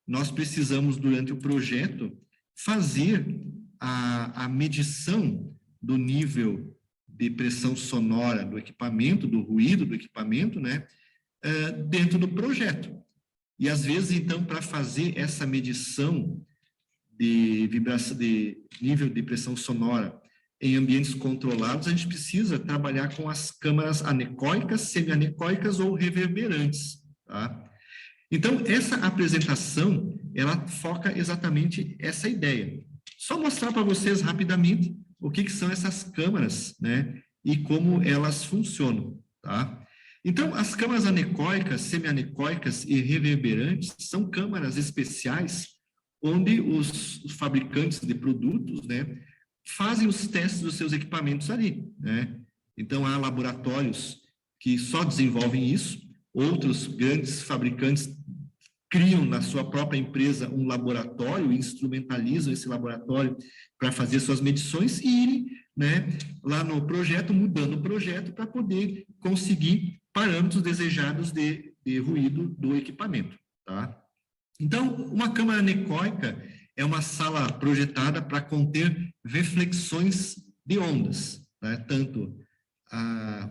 nós precisamos, durante o projeto, fazer a medição do nível de pressão sonora do equipamento, do ruído do equipamento, né, dentro do projeto. E, às vezes, então, para fazer essa medição de vibração, de nível de pressão sonora em ambientes controlados, a gente precisa trabalhar com as câmaras anecoicas, semianecoicas ou reverberantes, tá? Então, essa apresentação, ela foca exatamente essa ideia. Só mostrar para vocês rapidamente o que são essas câmaras, né, e como elas funcionam, tá? Então, as câmaras anecoicas, semianecoicas e reverberantes são câmaras especiais onde os fabricantes de produtos, né, fazem os testes dos seus equipamentos ali, né? Então, há laboratórios que só desenvolvem isso, outros grandes fabricantes criam na sua própria empresa um laboratório, instrumentalizam esse laboratório para fazer suas medições e irem, né, lá no projeto, mudando o projeto para poder conseguir parâmetros desejados de ruído do equipamento, tá? Então, uma câmara anecoica é uma sala projetada para conter reflexões de ondas, né? Tanto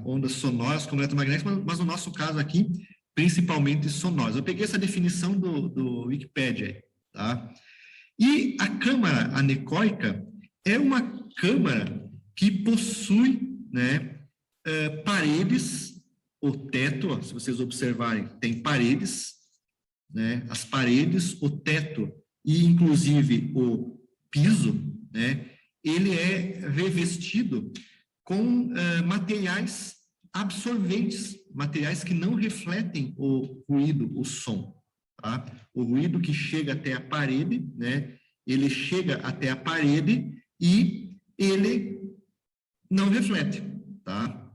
ondas sonoras como eletromagnéticas, mas no nosso caso aqui, principalmente sonoras. Eu peguei essa definição do Wikipedia, tá? E a câmara anecoica é uma câmara que possui, né, paredes, o teto, ó, se vocês observarem, tem paredes, né, as paredes, o teto e, inclusive, o piso, né, ele é revestido com materiais absorventes, materiais que não refletem o ruído, o som, tá? O ruído que chega até a parede, né, ele chega até a parede e ele não reflete, tá?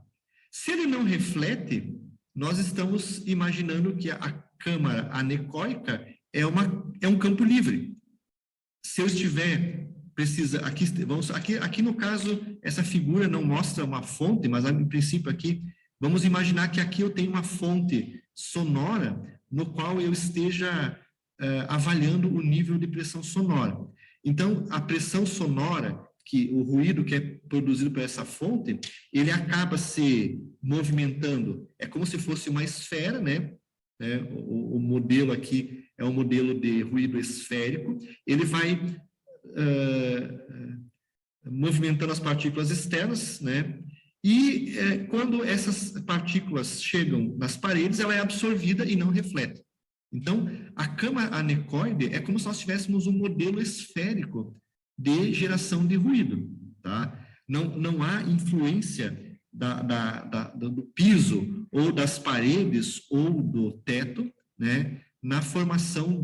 Se ele não reflete, nós estamos imaginando que a câmara anecoica é um campo livre. Se eu estiver aqui no caso, essa figura não mostra uma fonte, mas em princípio aqui, vamos imaginar que aqui eu tenho uma fonte sonora no qual eu esteja avaliando o nível de pressão sonora. Então, a pressão sonora, o ruído que é produzido por essa fonte, ele acaba se movimentando, é como se fosse uma esfera, né? O modelo aqui é um modelo de ruído esférico, ele vai movimentando as partículas externas, né? E quando essas partículas chegam nas paredes, ela é absorvida e não reflete. Então, a câmara anecoide é como se nós tivéssemos um modelo esférico de geração de ruído, tá? Não há influência do piso ou das paredes ou do teto, né, na formação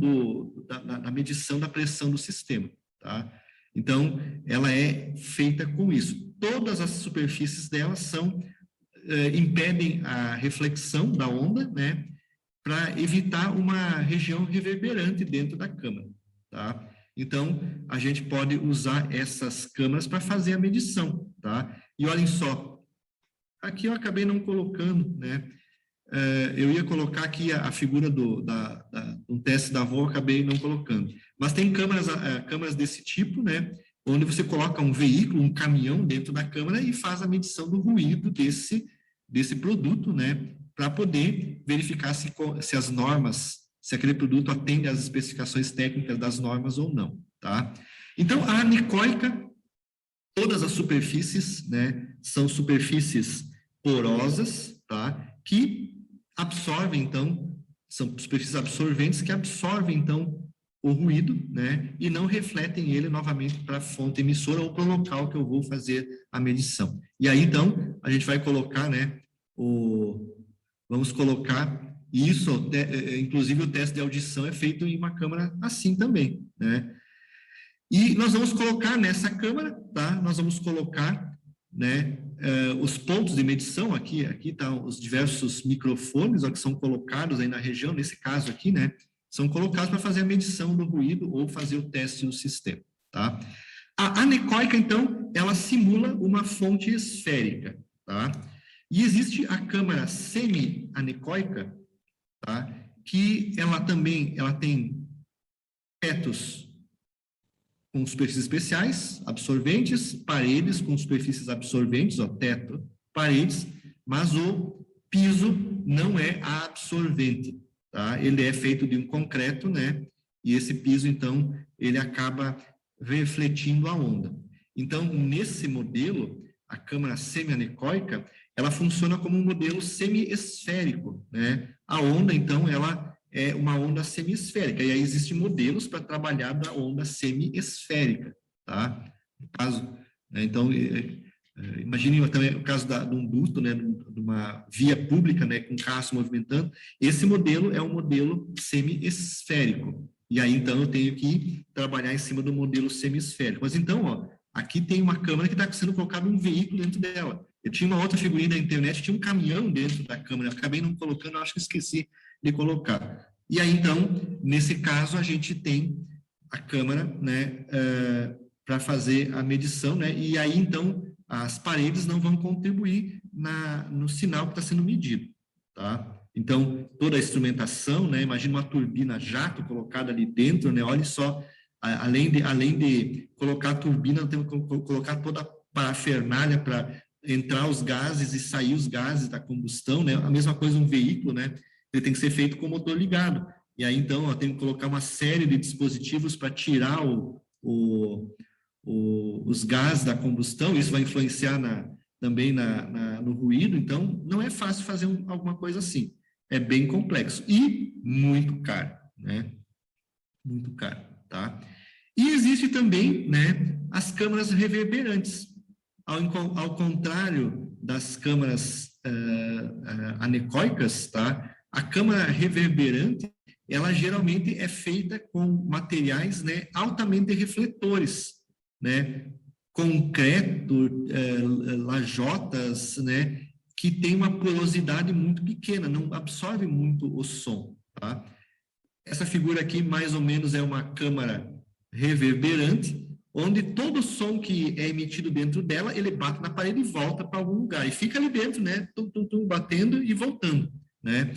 da medição da pressão do sistema, tá? Então, ela é feita com isso. Todas as superfícies dela impedem a reflexão da onda, né, para evitar uma região reverberante dentro da câmara, tá? Então, a gente pode usar essas câmaras para fazer a medição, tá? E olhem só, aqui eu acabei não colocando, né? Eu ia colocar aqui a figura do teste da VO, acabei não colocando. Mas tem câmaras desse tipo, né? Onde você coloca um veículo, um caminhão dentro da câmara e faz a medição do ruído desse produto, né? Para poder verificar se as normas, se aquele produto atende às especificações técnicas das normas ou não, tá? Então, a anecoica, todas as superfícies, né, são superfícies porosas, tá? Que absorvem, então, são superfícies absorventes que absorvem, então, o ruído, né, e não refletem ele novamente para a fonte emissora ou para o local que eu vou fazer a medição. E aí, então, a gente vai colocar, né, vamos colocar isso, inclusive o teste de audição é feito em uma câmara assim também, né? E nós vamos colocar nessa câmara, tá? Nós vamos colocar, né, os pontos de medição, aqui estão os diversos microfones, ó, que são colocados aí na região, nesse caso aqui, né, são colocados para fazer a medição do ruído ou fazer o teste no sistema, tá? A anecoica, então, ela simula uma fonte esférica, tá? E existe a câmara semi-anecoica, tá? Que ela tem tetos com superfícies especiais, absorventes, paredes com superfícies absorventes, ó, teto, paredes, mas o piso não é absorvente, tá? Ele é feito de um concreto, né? E esse piso, então, ele acaba refletindo a onda. Então, nesse modelo, a câmara semi-anecoica, ela funciona como um modelo semi-esférico, né? A onda, então, ela é uma onda semi-esférica, e aí existem modelos para trabalhar da onda semi-esférica, tá? No caso, né? Então, imagine também o caso de um duto, né, de uma via pública, né, com carros se movimentando. Esse modelo é um modelo semi-esférico. E aí, então, eu tenho que trabalhar em cima do modelo semi-esférico. Mas, então, ó, aqui tem uma câmara que está sendo colocado um veículo dentro dela. Eu tinha uma outra figurinha da internet, tinha um caminhão dentro da câmara. Eu acabei não colocando, acho que esqueci de colocar. E aí, então, nesse caso, a gente tem a câmara, né, para fazer a medição, né? E aí, então, as paredes não vão contribuir no sinal que está sendo medido, tá? Então, toda a instrumentação, né? Imagina uma turbina jato colocada ali dentro, né? Olha só, além de colocar a turbina, temos que colocar toda a parafernália para entrar os gases e sair os gases da combustão, né? A mesma coisa um veículo, né? Ele tem que ser feito com o motor ligado. E aí, então, tem que colocar uma série de dispositivos para tirar os gases da combustão. Isso vai influenciar também no ruído. Então, não é fácil fazer alguma coisa assim. É bem complexo e muito caro, né? Muito caro, tá? E existe também, né, as câmaras reverberantes. Ao contrário das câmaras anecoicas, tá? A câmara reverberante, ela geralmente é feita com materiais, né, altamente refletores, né? Concreto, lajotas, né, que tem uma porosidade muito pequena, não absorve muito o som, tá? Essa figura aqui, mais ou menos, é uma câmara reverberante, onde todo som que é emitido dentro dela, ele bate na parede e volta para algum lugar, e fica ali dentro, né, batendo e voltando, né?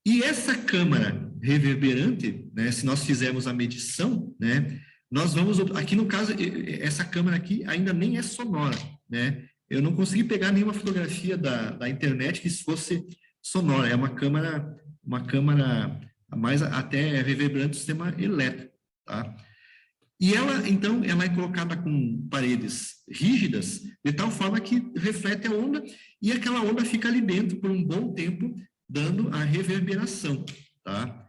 E essa câmara reverberante, né, se nós fizermos a medição, né, nós vamos, aqui no caso, essa câmara aqui ainda nem é sonora, né? Eu não consegui pegar nenhuma fotografia da internet que fosse sonora, é uma câmara mais até reverberante do sistema elétrico, tá? E ela, então, ela é colocada com paredes rígidas, de tal forma que reflete a onda, e aquela onda fica ali dentro por um bom tempo, dando a reverberação, tá?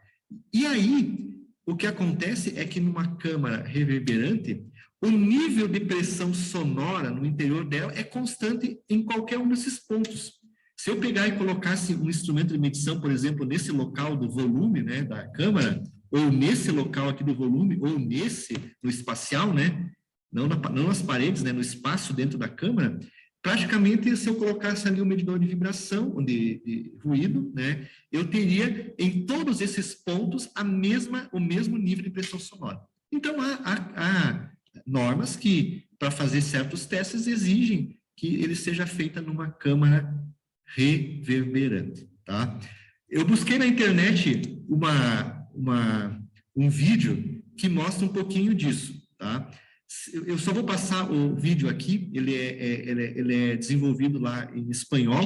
E aí, o que acontece é que numa câmara reverberante, o nível de pressão sonora no interior dela é constante em qualquer um desses pontos. Se eu pegar e colocasse um instrumento de medição, por exemplo, nesse local do volume, né, da câmara, ou nesse local aqui do volume, ou no espacial, né, não nas paredes, né, no espaço dentro da câmara, praticamente, se eu colocasse ali um medidor de vibração, de ruído, né, eu teria em todos esses pontos o mesmo nível de pressão sonora. Então, há normas que, para fazer certos testes, exigem que ele seja feito numa câmara reverberante, tá? Eu busquei na internet um vídeo que mostra um pouquinho disso, tá? Eu só vou passar o vídeo aqui, ele é desenvolvido lá em espanhol.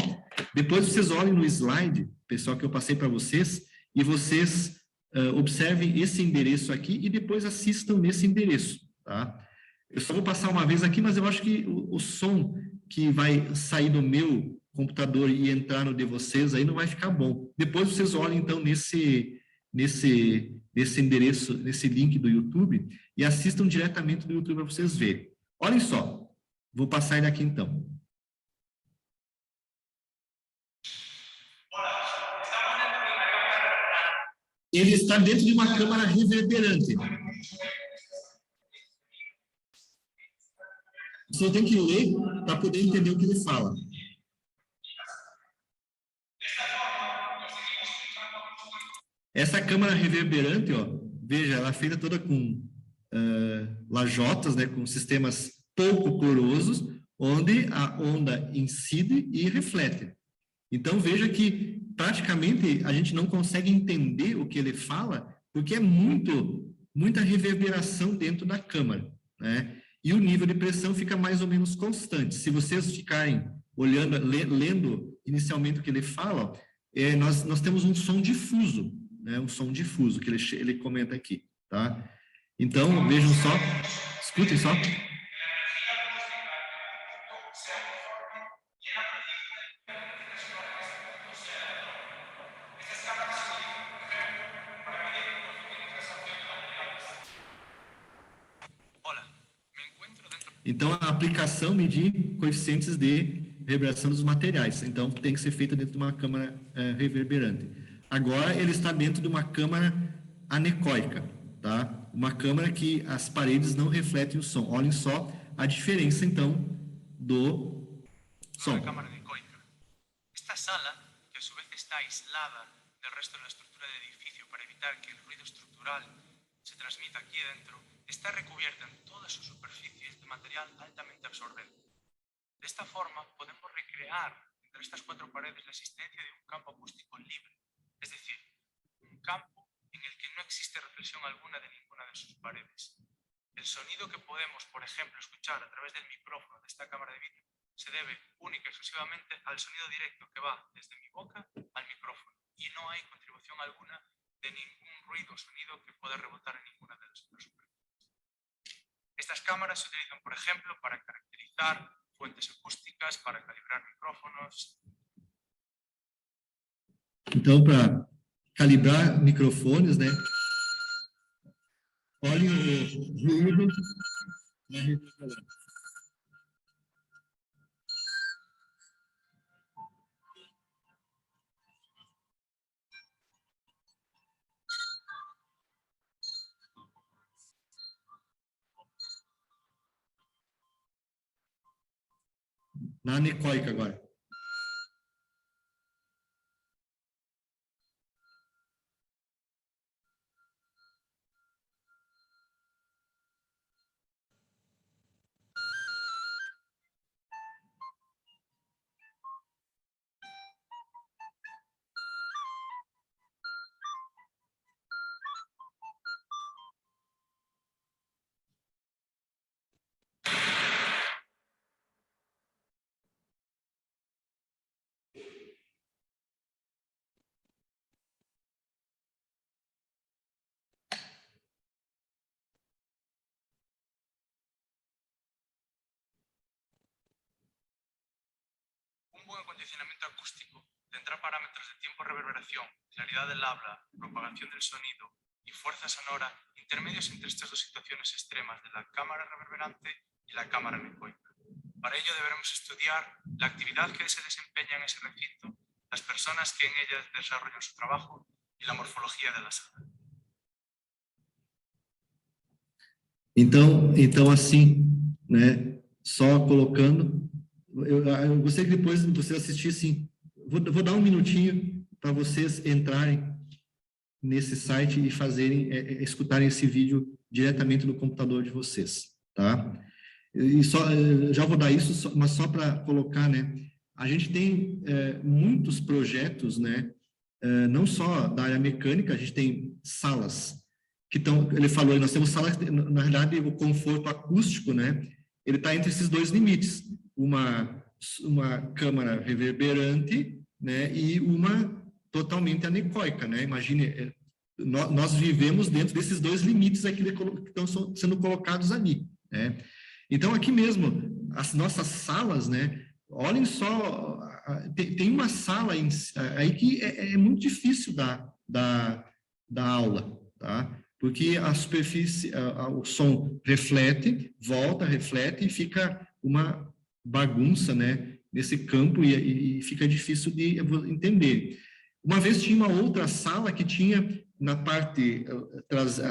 Depois vocês olhem no slide, pessoal, que eu passei para vocês, e vocês observem esse endereço aqui e depois assistam nesse endereço, tá? Eu só vou passar uma vez aqui, mas eu acho que o som que vai sair do meu computador e entrar no de vocês aí não vai ficar bom. Depois vocês olhem, então, nesse endereço, nesse link do YouTube, e assistam diretamente do YouTube para vocês verem. Olhem só, vou passar ele aqui, então. Ele está dentro de uma câmara reverberante. Você tem que ler para poder entender o que ele fala. Essa câmara reverberante, ó, veja, ela é feita toda com lajotas, né, com sistemas pouco porosos, onde a onda incide e reflete. Então, veja que praticamente a gente não consegue entender o que ele fala, porque é muito muita reverberação dentro da câmara, né? E o nível de pressão fica mais ou menos constante. Se vocês ficarem olhando, lendo inicialmente o que ele fala, nós temos um som difuso, né? Um som difuso que ele comenta aqui, tá? Então, vejam só, escutem só. Então, a aplicação medir coeficientes de reverberação dos materiais. Então, tem que ser feita dentro de uma câmara reverberante. Agora, ele está dentro de uma câmara anecoica, tá? Uma câmara que as paredes não refletem o som. Olhem só a diferença, então, do som. Câmara anecoica. Esta sala, que a su vez está aislada del resto de la estructura del edificio para evitar que el ruido estructural se transmita aquí dentro, está recubierta en todas sus superficies de material altamente absorbente. De esta forma, podemos recrear entre estas cuatro paredes la existencia de un campo acústico libre, es decir, un campo en el que no existe reflexión alguna de ninguna de sus paredes. El sonido que podemos, por ejemplo, escuchar a través del micrófono de esta cámara de vídeo se debe única y exclusivamente al sonido directo que va desde mi boca al micrófono, y no hay contribución alguna de ningún ruido o sonido que pueda rebotar en ninguna de las otras superficies. Estas cámaras se utilizan, por ejemplo, para caracterizar fuentes acústicas, para calibrar micrófonos. Então, para calibrar microfones, né? Olhem o ruído na reverberação. Na anecoica agora. Un buen acondicionamiento acústico tendrá parámetros de tiempo de reverberación, claridad del habla, propagación del sonido y fuerza sonora intermedios entre estas dos situaciones extremas de la cámara reverberante y la cámara anecoica. Para ello deberemos estudiar la actividad que se desempeña en ese recinto, las personas que en ellas desarrollan su trabajo y la morfología de la sala. Então assim, né? Só colocando. Eu gostaria que depois vocês assistissem. Vou dar um minutinho para vocês entrarem nesse site e escutarem esse vídeo diretamente no computador de vocês, tá? E já vou dar isso, mas só para colocar, né? A gente tem muitos projetos, né? Não só da área mecânica, a gente tem salas que estão. Ele falou, nós temos salas, na realidade, o conforto acústico, né? Ele está entre esses dois limites. Uma câmara reverberante, né, e uma totalmente anecoica, né? Imagine, nós vivemos dentro desses dois limites aqui que estão sendo colocados ali, né? Então, aqui mesmo, as nossas salas, né? Olhem só, tem uma sala aí que é muito difícil da aula, tá? Porque a superfície, o som reflete, volta, reflete e fica uma bagunça, né, nesse campo e fica difícil de entender. Uma vez tinha uma outra sala que tinha na parte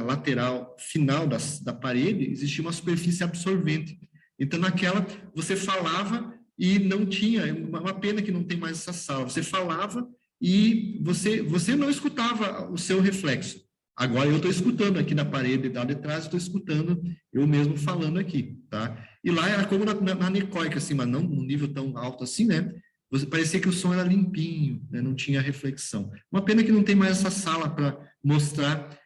lateral final da parede, existia uma superfície absorvente. Então, naquela, você falava e não tinha, uma pena que não tem mais essa sala, você falava e você não escutava o seu reflexo. Agora eu estou escutando aqui na parede lá de trás, estou escutando eu mesmo falando aqui, tá? E lá era como na anecoica, assim, mas não num nível tão alto assim, né? Parecia que o som era limpinho, né? Não tinha reflexão. Uma pena que não tem mais essa sala para mostrar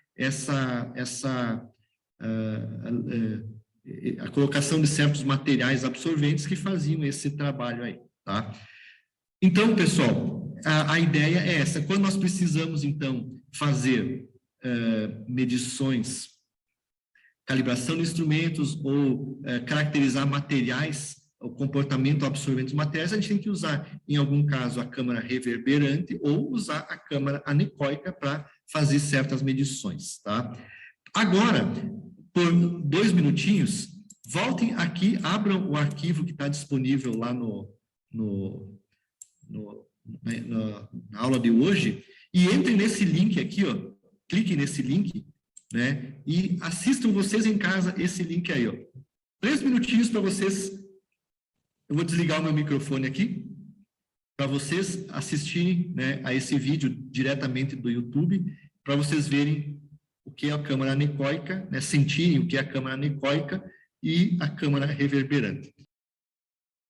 a colocação de certos materiais absorventes que faziam esse trabalho aí, tá? Então, pessoal, a ideia é essa. Quando nós precisamos, então, fazer medições, calibração de instrumentos ou caracterizar materiais, o comportamento absorvente dos materiais, a gente tem que usar, em algum caso, a câmara reverberante ou usar a câmara anecoica para fazer certas medições, tá? Agora, por 2 minutinhos, voltem aqui, abram o arquivo que está disponível lá na aula de hoje e entrem nesse link aqui, ó, cliquem nesse link, né, e assistam vocês em casa esse link aí, ó. 3 minutinhos para vocês. Eu vou desligar o meu microfone aqui, para vocês assistirem, né, a esse vídeo diretamente do YouTube, para vocês verem o que é a câmara anecoica, né, sentirem o que é a câmara anecoica e a câmara reverberante.